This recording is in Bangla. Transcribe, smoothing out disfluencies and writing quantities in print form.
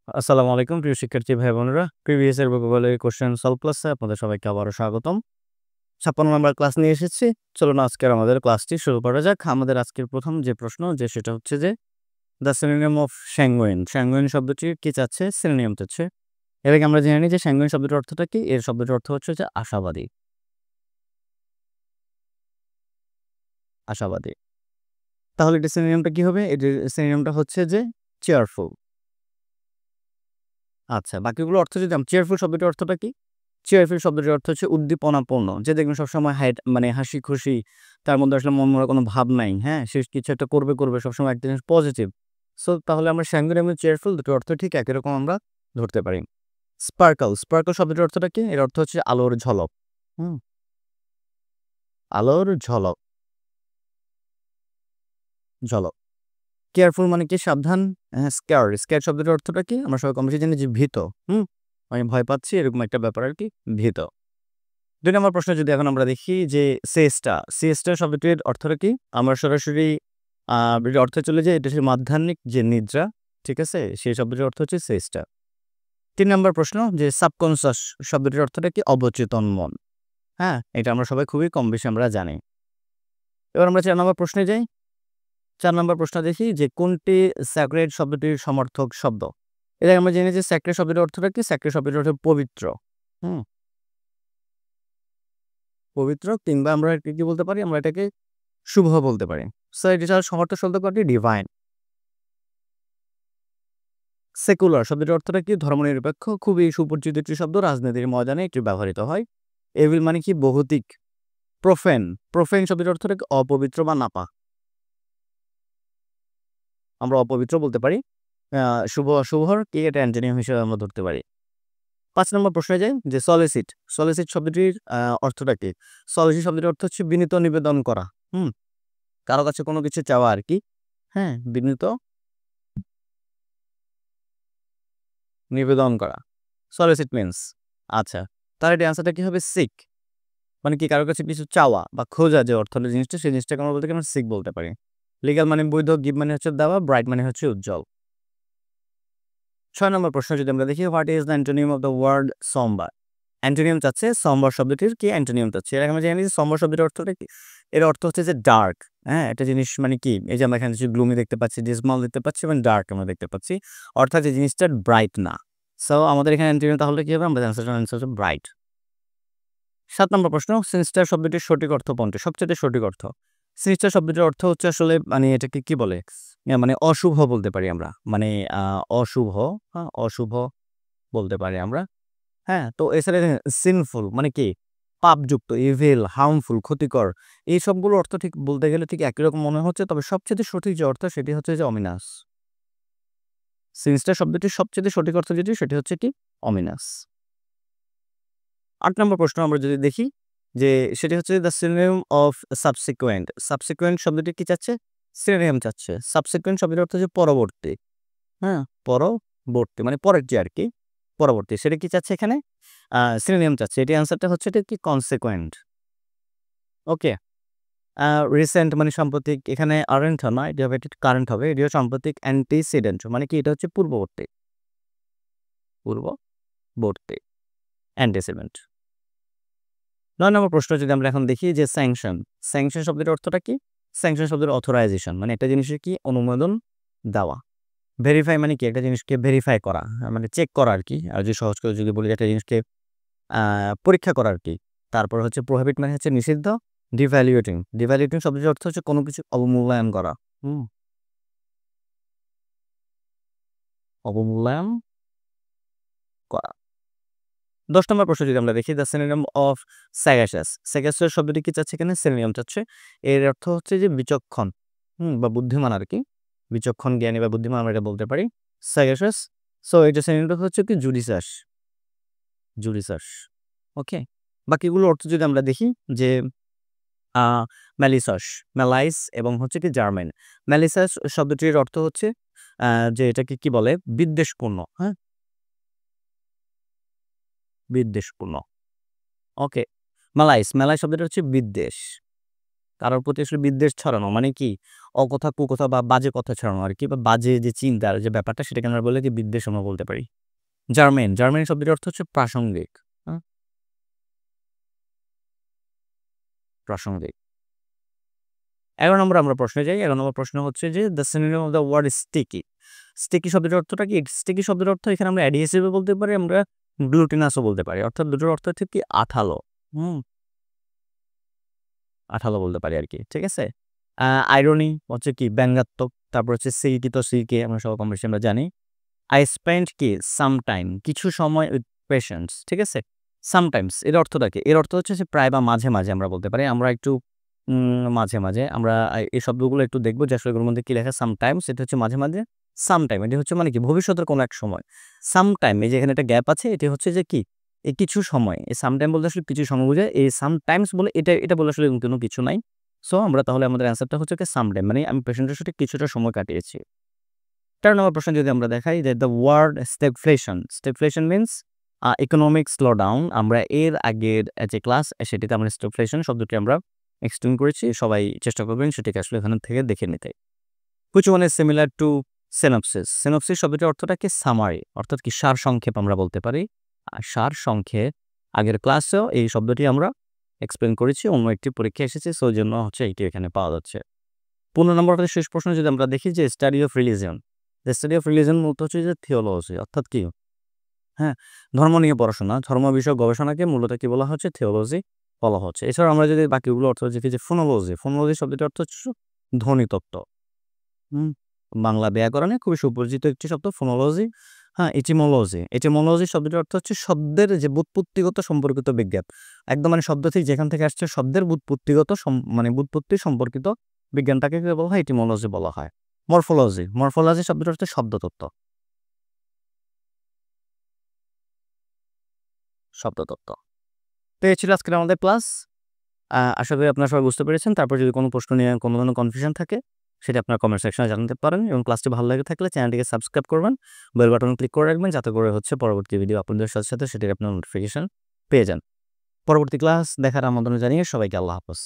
আসসালামু আলাইকুম প্রিয় শিক্ষার্থী ভাই বোনেরা। প্রিভিয়াস এর ভূগোলের কোশ্চেন সলভ ক্লাসে আপনাদের সবাইকে আবারও স্বাগতম। ৫৬ নাম্বার ক্লাস নিয়ে এসেছি। চলুন আজকের আমাদের ক্লাসটি শুরু করা যাক। আমাদের আজকের প্রথম যে প্রশ্ন সেটা হচ্ছে যে the synonym of sanguine. Sanguine শব্দটি কি চাচ্ছে? সিনোনিম চাচ্ছে। এর আগে আমরা জেনে নিই যে স্যাঙ্গুইন শব্দটির অর্থটা কি? এর শব্দটির অর্থ হচ্ছে যে আশাবাদী। আশাবাদী। তাহলে এটির সিনোনিমটা কি হবে? এটির সিনোনিমটা হচ্ছে যে চেয়ারফুল। আচ্ছা, বাকিগুলোর অর্থ যদি চেয়ারফুল শব্দটির অর্থটা কি? চেয়ারফুল শব্দটির অর্থ হচ্ছে উদ্দীপনাপূর্ণ। যে দেখবেন সবসময় মানে হাসি-খুশি, তার মধ্যে আসলে মনমরা কোনো ভাব নাই, হ্যাঁ? সে কিছু একটা করবে, সবসময় একটা জিনিস পজিটিভ। সো তাহলে আমরা স্যাঙ্গুইন এবং চেয়ারফুল দুটোর অর্থ ঠিক একই রকম আমরা ধরতে পারি। স্পার্কল শব্দটির অর্থটা কি? এর অর্থ হচ্ছে আলোর ঝলক। হুম? আলোর ঝলক। কেয়ারফুল মানে কি? সাবধান। স্কেয়ার্ড শব্দটির অর্থটা কি? আমরা সবাই কমবেশি জানি যে ভীত। হুম? আমি ভয় পাচ্ছি এরকম একটা ব্যাপার আরকি, ভীত। ২ নম্বর প্রশ্ন যদি এখন আমরা দেখি যে সিয়েস্টা শব্দটির অর্থটা কি? আমরা সরাসরি এর অর্থে চলে যাই, এটা হচ্ছে মাধ্যাহ্নিক যে নিদ্রা, ঠিক আছে? সেই শব্দটির অর্থ হচ্ছে সিয়েস্টা। ৩ নম্বর প্রশ্ন যে সাবকনশাস শব্দটির অর্থটা কি? অবচেতন মন। হ্যাঁ? এটা আমরা সবাই খুবই কম বেশি আমরা জানি। এবার আমরা ৪ নম্বর প্রশ্নে যাই। ৪ নম্বর প্রশ্ন দেখি যে কোনটি স্যাক্রেড শব্দটির সমার্থক শব্দ? এর আগে আমরা জেনে যে স্যাক্রেড শব্দটির অর্থটা কি? স্যাক্রেড শব্দটির অর্থ পবিত্র। হুম? পবিত্র কিংবা আমরা এটাকে কি বলতে পারি? আমরা এটাকে শুভ বলতে পারি। সো এটার সমর্থক শব্দ কয়টি? ডিভাইন। সেকুলার শব্দটির অর্থটা কি? ধর্মনিরপেক্ষ। খুবই সুপরিচিত একটি শব্দ, রাজনীতির ময়দানে এটি ব্যবহৃত হয়। এভিল মানে কি? বহুতিক। প্রোফেন, প্রোফেন শব্দটির অর্থটা কি? অপবিত্র বা নাপাক। আমরা অপবিত্র বলতে পারি। আ অশুভর কি? এটা অ্যান্টোনিম হিসেবে আমরা ধরতে পারি। ৫ নম্বর প্রশ্নে যাই যে সলিসিট। সলিসিট শব্দটির অর্থটা কি? সলিসিট শব্দটির অর্থ হচ্ছে বিনীত নিবেদন করা। হুম? কারো কাছে কোনো কিছু চাওয়া আরকি। হ্যাঁ? বিনীত নিবেদন করা। সলিসিট মিনস আচ্ছা। তাহলে এটার অ্যান্সারটা কি হবে? সিক। মানে কি? কারো কাছে কিছু চাওয়া বা খোঁজা যে অর্থ হলো জিনিসটা, সেই জিনিসটাকে আমরা বলতে কি? আমরা সিক বলতে পারি। লিগ্যাল মানে বৈধ, গিভ মানে হচ্ছে দেওয়া, ব্রাইট মানে হচ্ছে উজ্জ্বল। ৬ নম্বর প্রশ্ন যদি আমরা দেখি, what is the antonym of the word সোমবার? অ্যান্টোনিম চাচ্ছে, সোমবার শব্দটির কি অ্যান্টোনিম চাচ্ছে? এর আগে আমরা জেনে নিয়েছি সোমবার শব্দটির অর্থটা কি? এর অর্থ হচ্ছে যে ডার্ক। হ্যাঁ? একটা জিনিস মানে কি? এই যে আমরা এখানে যে গ্লুমি দেখতে পাচ্ছি, ডিসমাল দেখতে পাচ্ছি এবং ডার্ক আমরা দেখতে পাচ্ছি। অর্থাৎ এই জিনিসটা ব্রাইট না। সো আমাদের এখানে অ্যান্টোনিম তাহলে কি হবে? আমাদের অ্যান্সার হচ্ছে ব্রাইট। ৭ নম্বর প্রশ্ন, সিনিস্টার শব্দটির সঠিক অর্থ কোনটি? সবচাইতে সঠিক অর্থ। সিনিস্টার শব্দটির অর্থ হচ্ছে আসলে মানে এটাকে কি বলে? মানে অশুভ বলতে পারি আমরা। মানে আ অশুভ, অশুভ বলতে পারি আমরা। হ্যাঁ? তো এছাড়া সিনফুল মানে কি? পাপযুক্ত, ইভিল, হার্মফুল, ক্ষতিকর। এই সবগুলোর অর্থ ঠিক বলতে গেলে ঠিক একই রকম মনে হচ্ছে। তবে সবচাইতে সঠিক যে অর্থ সেটি হচ্ছে যে অমিনাস। সিনিস্টার শব্দটির সবচাইতে সঠিক অর্থ যেটি সেটি হচ্ছে কি? অমিনাস। ৮ নম্বর প্রশ্ন আমরা যদি দেখি যে সেটি হচ্ছে the synonym of subsequent. Subsequent শব্দটি কি চাচ্ছে? সিনোনিম চাচ্ছে। সাবসিকুয়েন্ট শব্দের অর্থ হচ্ছে পরবর্তী। হ্যাঁ? পরবর্তী মানে পরেরটি আরকি। পরবর্তী। সেটা কি চাচ্ছে এখানে? সিনোনিম চাচ্ছে। এটির অ্যান্সারটা হচ্ছে এটা কি? কনসিকুয়েন্ট। ওকে? আ রিসেন্ট মানে সাম্প্রতিক, এখানে আরেন্ট না, এটি হবে এটি কারেন্ট হবে। এটিও সাম্প্রতিক অ্যান্টিসিডেন্ট মানে কি? এটা হচ্ছে পূর্ববর্তী। পূর্ববর্তী অ্যান্টিসিডেন্ট। ৯ নম্বর প্রশ্ন যদি আমরা এখন দেখি যে স্যাংশন। স্যাংশন শব্দের অর্থটা কি? স্যাংশন শব্দের অথরাইজেশন মানে একটা জিনিসের কি? অনুমোদন দেওয়া। ভেরিফাই মানে কি? একটা জিনিসকে ভেরিফাই করা। মানে চেক করা আরকি। আর যদি সহজ করে যদি বলি যে একটা জিনিসকে আ পরীক্ষা করা আরকি। তারপর হচ্ছে প্রোহিবিট মানে হচ্ছে নিষিদ্ধ। ডিভ্যালুয়েটিং শব্দের অর্থ হচ্ছে কোনো কিছু অবমূল্যায়ন করা। হুম? অবমূল্যায়ন করা। ১০ নম্বর প্রশ্ন যদি আমরা দেখি দ্য সিনোনিম অফ স্যাগাসিয়াস। স্যাগাসিয়াস শব্দটি কি চাচ্ছে এখানে? সিনোনিম চাচ্ছে। এর অর্থ হচ্ছে যে বিচক্ষণ, বা বুদ্ধিমান আরকি। বিচক্ষণ, জ্ঞানী বা বুদ্ধিমান আমরা এটা বলতে পারি। স্যাগাসিয়াস। সো এটার সিনোনিমটা হচ্ছে কি? জুডিশাস। ওকে? বাকিগুলোর অর্থ যদি আমরা দেখি যে আ ম্যালিসাস, ম্যালাইস এবং হচ্ছে কি? জার্মান। ম্যালিসাস শব্দটির অর্থ হচ্ছে আ যে এটাকে কি বলে? বিদ্বেষপূর্ণ, হ্যাঁ? বিদ্বেষপূর্ণ। ওকে। মালাইস শব্দটা হচ্ছে বিদ্বেষ। কারোর প্রতি আসলে বিদ্বেষ ছড়ানো মানে কি অকথা কুকথা বা বাজে কথা ছড়ানো আর কি, বা বাজে যে চিন্তার যে ব্যাপারটা সেটাকে আমরা বলে কি বিদ্বেষ আমরা বলতে পারি। জার্মেন শব্দটির অর্থ হচ্ছে প্রাসঙ্গিক। হ্যাঁ? প্রাসঙ্গিক। ১১ নম্বর আমরা প্রশ্নে যাই। ১১ নম্বর প্রশ্ন হচ্ছে যে the synonym of the word sticky. Sticky শব্দটির অর্থটা কি? স্টিকি শব্দের অর্থ এখানে আমরা অ্যাডহেসিভ ও বলতে পারি, আমরা গ্লুটিনাস ও বলতে পারি। অর্থাৎ দুটোর অর্থ হচ্ছে কি আঠালো। হুম? আঠালো বলতে পারি আরকি। ঠিক আছে? আ আইরনি হচ্ছে কি ব্যঙ্গাত্মক। তারপর হচ্ছে সিল্কি তো সিল্কি আমরা সবাই কম বেশি আমরা জানি। I spent কি সামটাইম কিছু সময় উইথ পেশেন্টস। ঠিক আছে? সামটাইমস এর অর্থটা কি? এর অর্থ হচ্ছে যে প্রায় বা মাঝে, মাঝে আমরা বলতে পারি। আমরা একটু মাঝে, মাঝে আমরা এই শব্দগুলো একটু দেখব যে আসলে এগুলোর মধ্যে কি লেখা সামটাইমস এটা হচ্ছে মাঝে, মাঝে। সামটাইম এটা হচ্ছে মানে কি ভবিষ্যতের কোনো এক সময়। সামটাইম এই যে এখানে একটা গ্যাপ আছে এটি হচ্ছে যে কি এই কিছু সময়। এই সামটাইম বলতে আসলে কিছু সময় বোঝায়। এই সামটাইমস বলে এটা বলে আসলে কোনো কিছু নাই। সো আমরা তাহলে আমাদের অ্যান্সারটা হচ্ছে কি সামটাইম মানে আমি পেশেন্টের সাথে কিছুটা সময় কাটিয়েছি। ১৩ নম্বর প্রশ্ন যদি আমরা দেখাই যে the word stagflation. Stagflation means economic slowdown. আমরা এর আগের যে ক্লাস সেটিতে আমরা স্ট্যাগফ্লেশন শব্দটি আমরা এক্সপ্লেইন করেছি। সবাই চেষ্টা করবেন সেটিকে আসলে এখান থেকে দেখে নিতে। Which one is similar to synopsis? Synopsis শব্দটির অর্থটা কি সামারি অর্থাৎ কি সারসংক্ষেপ আমরা বলতে পারি। আর সারসংক্ষেপ আগের ক্লাসেও এই শব্দটি আমরা এক্সপ্লেইন করেছি। অন্য একটি পরীক্ষা এসেছে সো এজন্য হচ্ছে এটি এখানে পাওয়া যাচ্ছে। ১৫ নম্বরের শেষ প্রশ্ন যদি আমরা দেখি যে study of religion. The study of religion মূলত হচ্ছে যে থিওলজি অর্থাৎ কি হ্যাঁ, ধর্ম নিয়ে পড়াশোনা, ধর্ম বিষয়ক গবেষণাকে মূলত কি বলা হচ্ছে থিওলজি বলা হচ্ছে। এছাড়াও আমরা যদি বাকিগুলো অর্থ দেখি যে ফোনোলজি, ফোনোলজি শব্দটির অর্থ হচ্ছে ধ্বনিতত্ত্ব। হুম? বাংলা ব্যাকরণে খুবই সুপরিচিত একটি শব্দ ফোনোলজি। হ্যাঁ, এটিমোলজি শব্দটির অর্থ হচ্ছে শব্দের যে ব্যুৎপত্তিগত সম্পর্কিত বিজ্ঞান। একদম মানে শব্দ থেকে যেখান থেকে আসছে শব্দের ব্যুৎপত্তিগত মানে ব্যুৎপত্তি সম্পর্কিত বিজ্ঞানটাকে কি বলা হয় এটিমোলজি বলা হয়। মরফোলজি শব্দটা হচ্ছে শব্দতত্ত্ব। শব্দতত্ত্ব। তো এই ছিল আজকের আমাদের ক্লাস। আশা করি আপনারা সবাই বুঝতে পেরেছেন। তারপর যদি কোনো প্রশ্ন নিয়ে কোনো ধরনের কনফিউশন থাকে সেটা আপনারা কমেন্ট সেকশনে জানাতে পারেন এবং ক্লাসটি ভালো লেগে থাকলে চ্যানেলটিকে সাবস্ক্রাইব করবেন। বেল বাটন ক্লিক করে রাখবেন যাতে করে হচ্ছে পরবর্তী ভিডিও আপনাদের সাথে, সাথে সেটির আপনার নোটিফিকেশন পেয়ে যান। পরবর্তী ক্লাস দেখার আমন্ত্রণ জানিয়ে সবাইকে আল্লাহ হাফেজ।